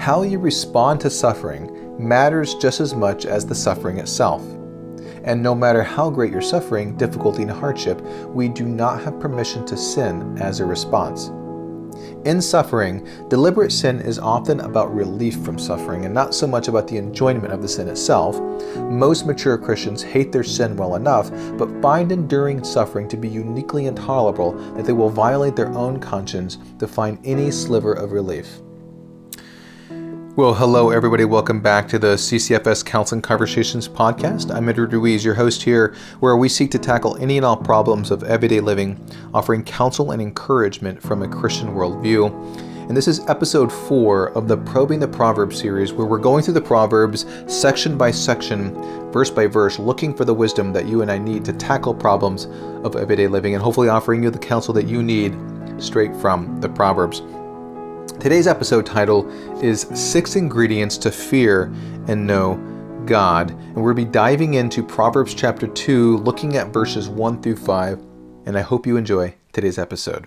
How you respond to suffering matters just as much as the suffering itself. And no matter how great your suffering, difficulty, and hardship, we do not have permission to sin as a response. In suffering, deliberate sin is often about relief from suffering and not so much about the enjoyment of the sin itself. Most mature Christians hate their sin well enough, but find enduring suffering to be uniquely intolerable that they will violate their own conscience to find any sliver of relief. Well, hello everybody. Welcome back to the CCFS Counseling Conversations podcast. I'm Edward Ruiz, your host here, where we seek to tackle any and all problems of everyday living, offering counsel and encouragement from a Christian worldview. And this is episode 4 of the Probing the Proverbs series, where we're going through the Proverbs section by section, verse by verse, looking for the wisdom that you and I need to tackle problems of everyday living, and hopefully offering you the counsel that you need straight from the Proverbs. Today's episode title is 6 Ingredients to Fear and Know God. And we're going to be diving into Proverbs Chapter 2, looking at verses 1 through 5. And I hope you enjoy today's episode.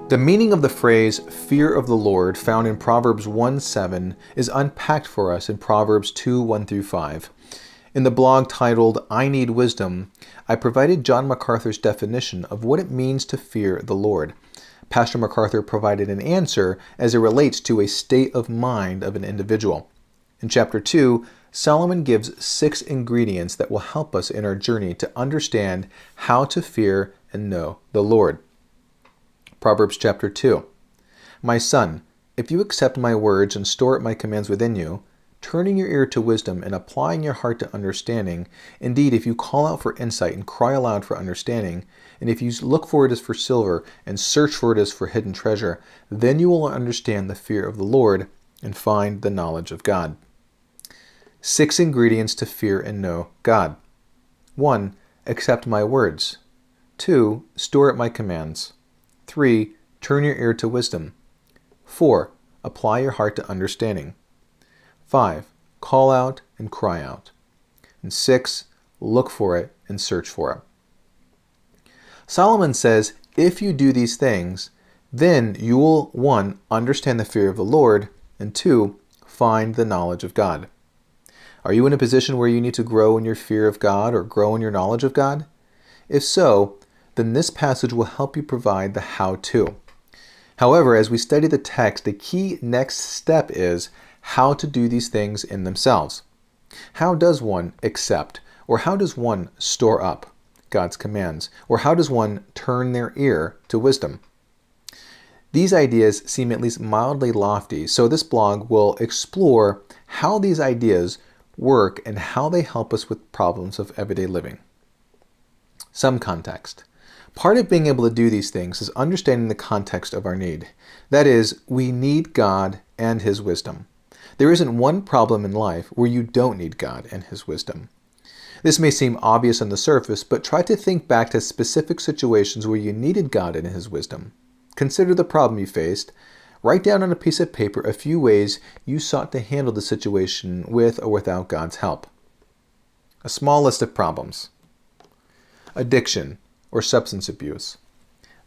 The meaning of the phrase, fear of the Lord, found in Proverbs 1:7, is unpacked for us in Proverbs 2:1 through 5. In the blog titled, I Need Wisdom, I provided John MacArthur's definition of what it means to fear the Lord. Pastor MacArthur provided an answer as it relates to a state of mind of an individual. In chapter 2, Solomon gives 6 ingredients that will help us in our journey to understand how to fear and know the Lord. Proverbs chapter 2. My son, if you accept my words and store up my commands within you, turning your ear to wisdom and applying your heart to understanding, indeed, if you call out for insight and cry aloud for understanding, and if you look for it as for silver and search for it as for hidden treasure, then you will understand the fear of the Lord and find the knowledge of God. 6 ingredients to fear and know God. 1. Accept my words. 2. Store up my commands. 3. Turn your ear to wisdom. 4. Apply your heart to understanding. 5. Call out and cry out. And 6. Look for it and search for it. Solomon says, if you do these things, then you will, 1. Understand the fear of the Lord, and 2. Find the knowledge of God. Are you in a position where you need to grow in your fear of God or grow in your knowledge of God? If so, then this passage will help you provide the how-to. However, as we study the text, the key next step is how to do these things in themselves. How does one accept, or how does one store up God's commands, or how does one turn their ear to wisdom? These ideas seem at least mildly lofty, so this blog will explore how these ideas work and how they help us with problems of everyday living. Some context. Part of being able to do these things is understanding the context of our need. That is, we need God and His wisdom. There isn't one problem in life where you don't need God and His wisdom. This may seem obvious on the surface, but try to think back to specific situations where you needed God and His wisdom. Consider the problem you faced. Write down on a piece of paper a few ways you sought to handle the situation with or without God's help. A small list of problems. Addiction or substance abuse,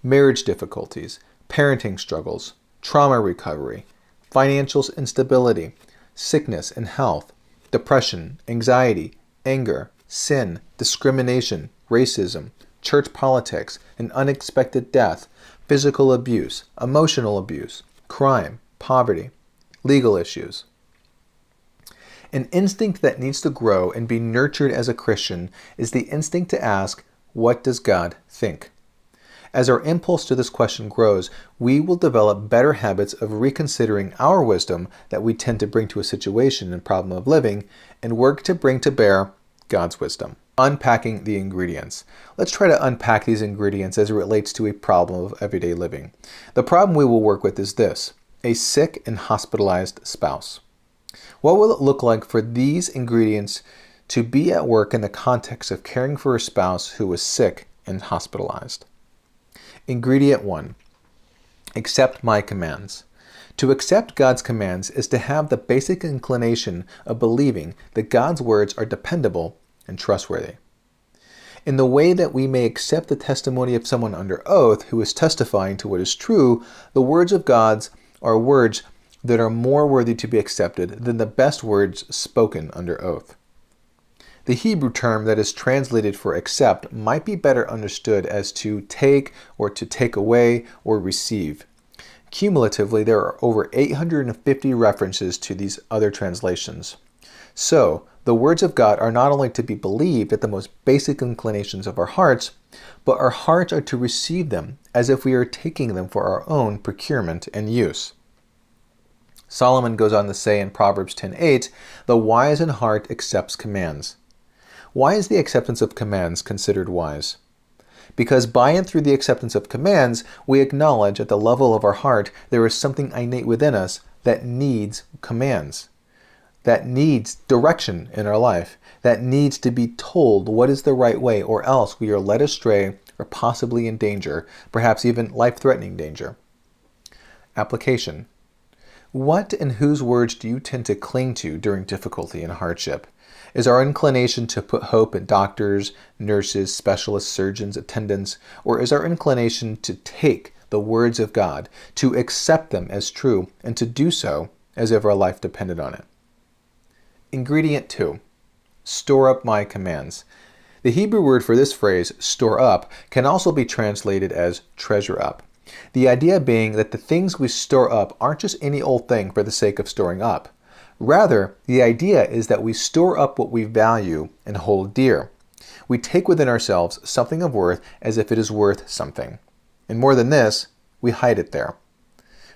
marriage difficulties, parenting struggles, trauma recovery, financial instability, sickness and health, depression, anxiety, anger, sin, discrimination, racism, church politics, an unexpected death, physical abuse, emotional abuse, crime, poverty, legal issues. An instinct that needs to grow and be nurtured as a Christian is the instinct to ask, what does God think? As our impulse to this question grows, we will develop better habits of reconsidering our wisdom that we tend to bring to a situation and problem of living, and work to bring to bear God's wisdom. Unpacking the ingredients. Let's try to unpack these ingredients as it relates to a problem of everyday living. The problem we will work with is this: a sick and hospitalized spouse. What will it look like for these ingredients to be at work in the context of caring for a spouse who is sick and hospitalized? Ingredient 1. Accept my commands. To accept God's commands is to have the basic inclination of believing that God's words are dependable and trustworthy. In the way that we may accept the testimony of someone under oath who is testifying to what is true, the words of God are words that are more worthy to be accepted than the best words spoken under oath. The Hebrew term that is translated for accept might be better understood as to take or to take away or receive. Cumulatively, there are over 850 references to these other translations. So, the words of God are not only to be believed at the most basic inclinations of our hearts, but our hearts are to receive them as if we are taking them for our own procurement and use. Solomon goes on to say in Proverbs 10:8, "The wise in heart accepts commands." Why is the acceptance of commands considered wise? Because by and through the acceptance of commands, we acknowledge at the level of our heart there is something innate within us that needs commands, that needs direction in our life, that needs to be told what is the right way, or else we are led astray or possibly in danger, perhaps even life-threatening danger. Application. What and whose words do you tend to cling to during difficulty and hardship? Is our inclination to put hope in doctors, nurses, specialists, surgeons, attendants, or is our inclination to take the words of God, to accept them as true, and to do so as if our life depended on it? Ingredient 2. Store up my commands. The Hebrew word for this phrase, store up, can also be translated as treasure up. The idea being that the things we store up aren't just any old thing for the sake of storing up. Rather, the idea is that we store up what we value and hold dear. We take within ourselves something of worth as if it is worth something. And more than this, we hide it there.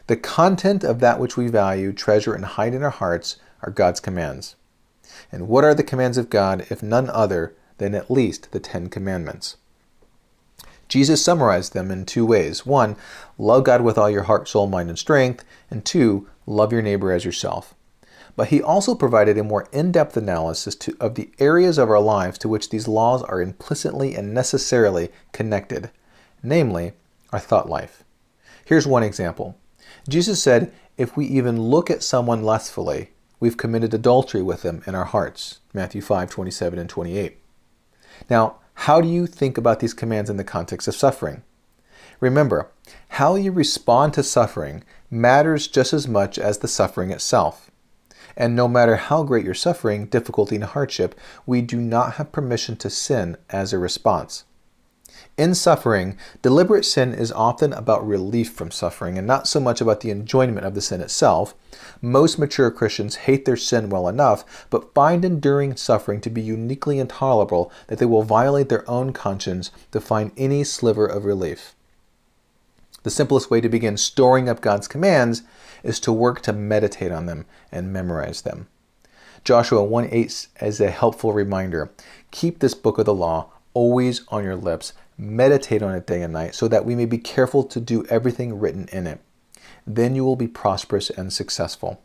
The content of that which we value, treasure, and hide in our hearts are God's commands. And what are the commands of God if none other than at least the 10 Commandments? Jesus summarized them in 2 ways. 1, love God with all your heart, soul, mind, and strength. And 2, love your neighbor as yourself. But he also provided a more in-depth analysis of the areas of our lives to which these laws are implicitly and necessarily connected, namely, our thought life. Here's one example. Jesus said, if we even look at someone lustfully, we've committed adultery with them in our hearts. Matthew 5:27 and 28. Now, how do you think about these commands in the context of suffering? Remember, how you respond to suffering matters just as much as the suffering itself. And no matter how great your suffering, difficulty, and hardship, we do not have permission to sin as a response. In suffering, deliberate sin is often about relief from suffering and not so much about the enjoyment of the sin itself. Most mature Christians hate their sin well enough, but find enduring suffering to be uniquely intolerable that they will violate their own conscience to find any sliver of relief. The simplest way to begin storing up God's commands is to work to meditate on them and memorize them. Joshua 1:8 as a helpful reminder. Keep this book of the law always on your lips. Meditate on it day and night so that we may be careful to do everything written in it. Then you will be prosperous and successful.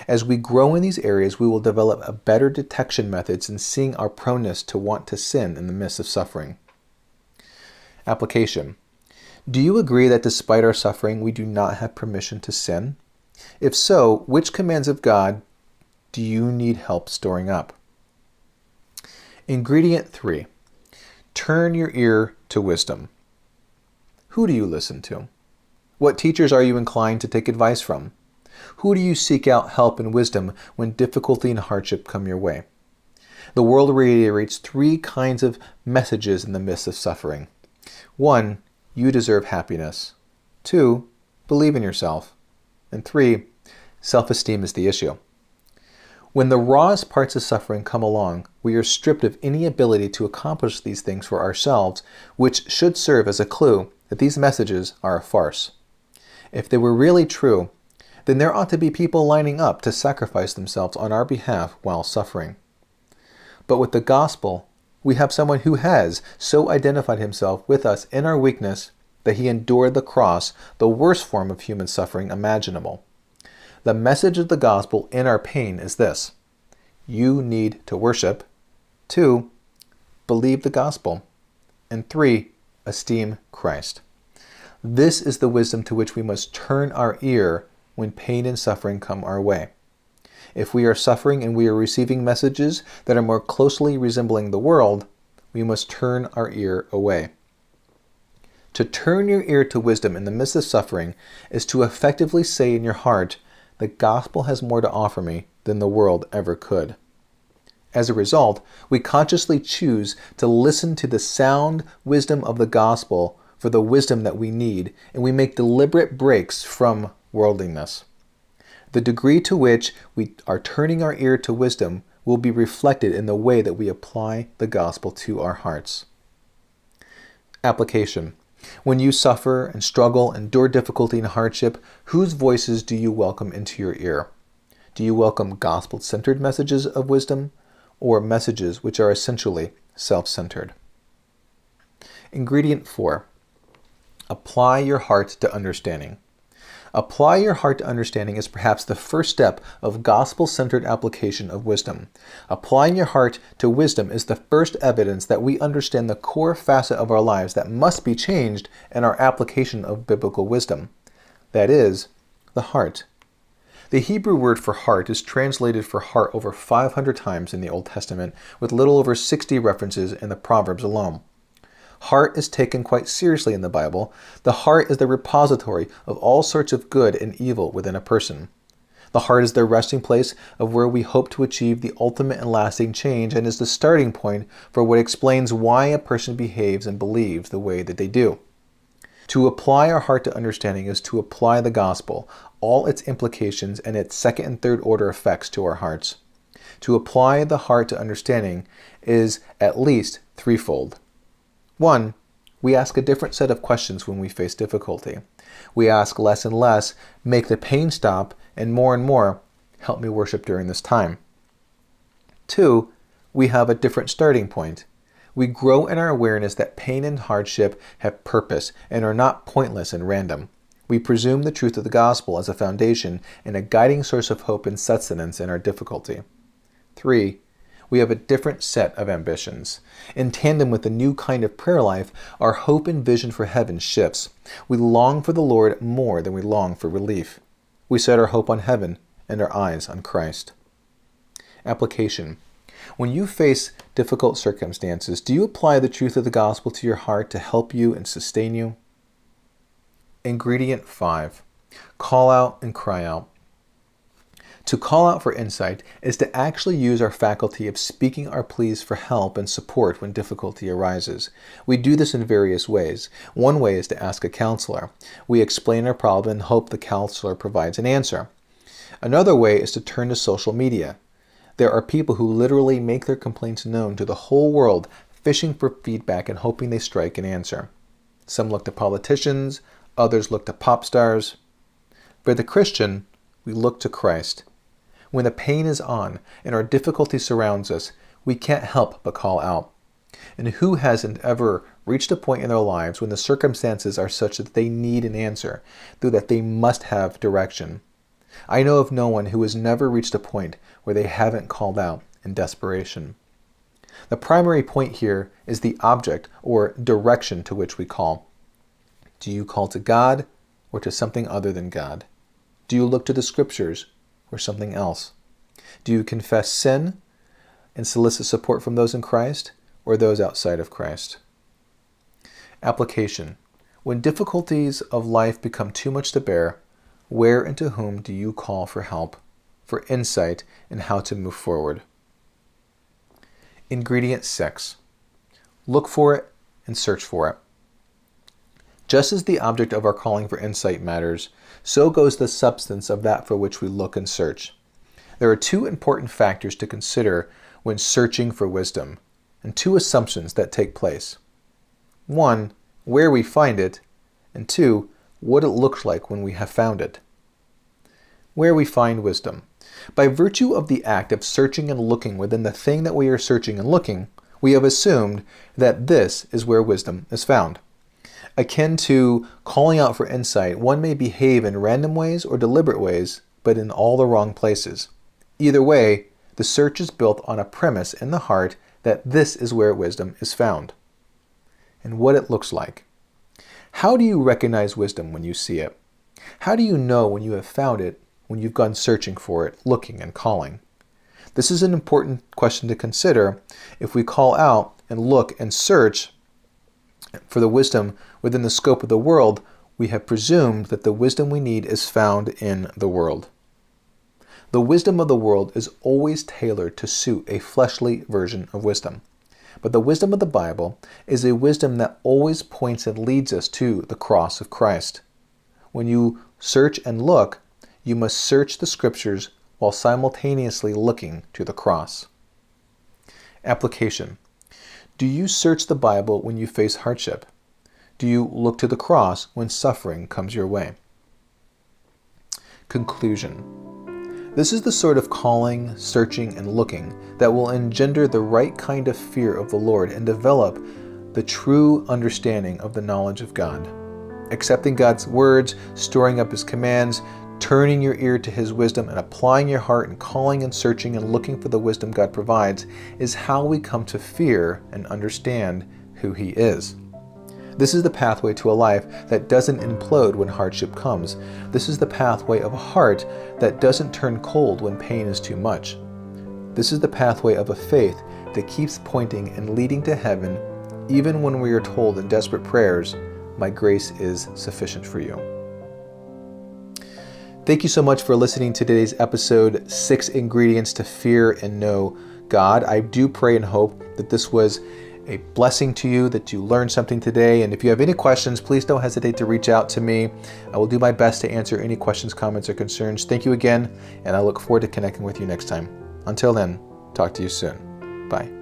As we grow in these areas, we will develop a better detection methods in seeing our proneness to want to sin in the midst of suffering. Application. Do you agree that despite our suffering, we do not have permission to sin? If so, which commands of God do you need help storing up? Ingredient 3. Turn your ear to wisdom. Who do you listen to? What teachers are you inclined to take advice from? Who do you seek out help and wisdom when difficulty and hardship come your way? The world reiterates 3 kinds of messages in the midst of suffering. 1, you deserve happiness. 2, believe in yourself. And 3, self-esteem is the issue. When the rawest parts of suffering come along, we are stripped of any ability to accomplish these things for ourselves, which should serve as a clue that these messages are a farce. If they were really true, then there ought to be people lining up to sacrifice themselves on our behalf while suffering. But with the gospel, we have someone who has so identified himself with us in our weakness that he endured the cross, the worst form of human suffering imaginable. The message of the gospel in our pain is this: you need to worship. 2, believe the gospel. And 3, esteem Christ. This is the wisdom to which we must turn our ear when pain and suffering come our way. If we are suffering and we are receiving messages that are more closely resembling the world, we must turn our ear away. To turn your ear to wisdom in the midst of suffering is to effectively say in your heart, the gospel has more to offer me than the world ever could. As a result, we consciously choose to listen to the sound wisdom of the gospel for the wisdom that we need, and we make deliberate breaks from worldliness. The degree to which we are turning our ear to wisdom will be reflected in the way that we apply the gospel to our hearts. Application. When you suffer and struggle, endure difficulty and hardship, whose voices do you welcome into your ear? Do you welcome gospel-centered messages of wisdom, or messages which are essentially self-centered? Ingredient 4. Apply your heart to understanding. Apply your heart to understanding is perhaps the first step of gospel-centered application of wisdom. Applying your heart to wisdom is the first evidence that we understand the core facet of our lives that must be changed in our application of biblical wisdom. That is, the heart. The Hebrew word for heart is translated for heart over 500 times in the Old Testament, with little over 60 references in the Proverbs alone. Heart is taken quite seriously in the Bible. The heart is the repository of all sorts of good and evil within a person. The heart is the resting place of where we hope to achieve the ultimate and lasting change, and is the starting point for what explains why a person behaves and believes the way that they do. To apply our heart to understanding is to apply the gospel, all its implications and its second and third order effects to our hearts. To apply the heart to understanding is at least threefold. 1. We ask a different set of questions when we face difficulty. We ask less and less, make the pain stop, and more, help me worship during this time. 2. We have a different starting point. We grow in our awareness that pain and hardship have purpose and are not pointless and random. We presume the truth of the gospel as a foundation and a guiding source of hope and sustenance in our difficulty. 3. We have a different set of ambitions. In tandem with the new kind of prayer life, our hope and vision for heaven shifts. We long for the Lord more than we long for relief. We set our hope on heaven and our eyes on Christ. Application. When you face difficult circumstances, do you apply the truth of the gospel to your heart to help you and sustain you? Ingredient 5. Call out and cry out. To call out for insight is to actually use our faculty of speaking our pleas for help and support when difficulty arises. We do this in various ways. One way is to ask a counselor. We explain our problem and hope the counselor provides an answer. Another way is to turn to social media. There are people who literally make their complaints known to the whole world, fishing for feedback and hoping they strike an answer. Some look to politicians, others look to pop stars. For the Christian, we look to Christ. When the pain is on and our difficulty surrounds us, we can't help but call out. And who hasn't ever reached a point in their lives when the circumstances are such that they need an answer, though that they must have direction? I know of no one who has never reached a point where they haven't called out in desperation. The primary point here is the object or direction to which we call. Do you call to God or to something other than God? Do you look to the Scriptures or something else? Do you confess sin and solicit support from those in Christ or those outside of Christ? Application. When difficulties of life become too much to bear, where and to whom do you call for help, for insight in how to move forward? Ingredient 6. Look for it and search for it. Just as the object of our calling for insight matters, so goes the substance of that for which we look and search. There are two important factors to consider when searching for wisdom, and two assumptions that take place. 1, where we find it, and 2, what it looks like when we have found it. Where we find wisdom. By virtue of the act of searching and looking within the thing that we are searching and looking, we have assumed that this is where wisdom is found. Akin to calling out for insight, one may behave in random ways or deliberate ways, but in all the wrong places. Either way, the search is built on a premise in the heart that this is where wisdom is found. And what it looks like. How do you recognize wisdom when you see it? How do you know when you have found it, when you've gone searching for it, looking and calling? This is an important question to consider if we call out and look and search for the wisdom within the scope of the world, we have presumed that the wisdom we need is found in the world. The wisdom of the world is always tailored to suit a fleshly version of wisdom. But the wisdom of the Bible is a wisdom that always points and leads us to the cross of Christ. When you search and look, you must search the Scriptures while simultaneously looking to the cross. Application. Do you search the Bible when you face hardship? Do you look to the cross when suffering comes your way? Conclusion. This is the sort of calling, searching, and looking that will engender the right kind of fear of the Lord and develop the true understanding of the knowledge of God. Accepting God's words, storing up His commands, turning your ear to His wisdom, and applying your heart and calling and searching and looking for the wisdom God provides is how we come to fear and understand who He is. This is the pathway to a life that doesn't implode when hardship comes. This is the pathway of a heart that doesn't turn cold when pain is too much. This is the pathway of a faith that keeps pointing and leading to heaven, even when we are told in desperate prayers, "My grace is sufficient for you." Thank you so much for listening to today's episode, 6 Ingredients to Fear and Know God. I do pray and hope that this was a blessing to you, that you learned something today. And if you have any questions, please don't hesitate to reach out to me. I will do my best to answer any questions, comments, or concerns. Thank you again, and I look forward to connecting with you next time. Until then, talk to you soon. Bye.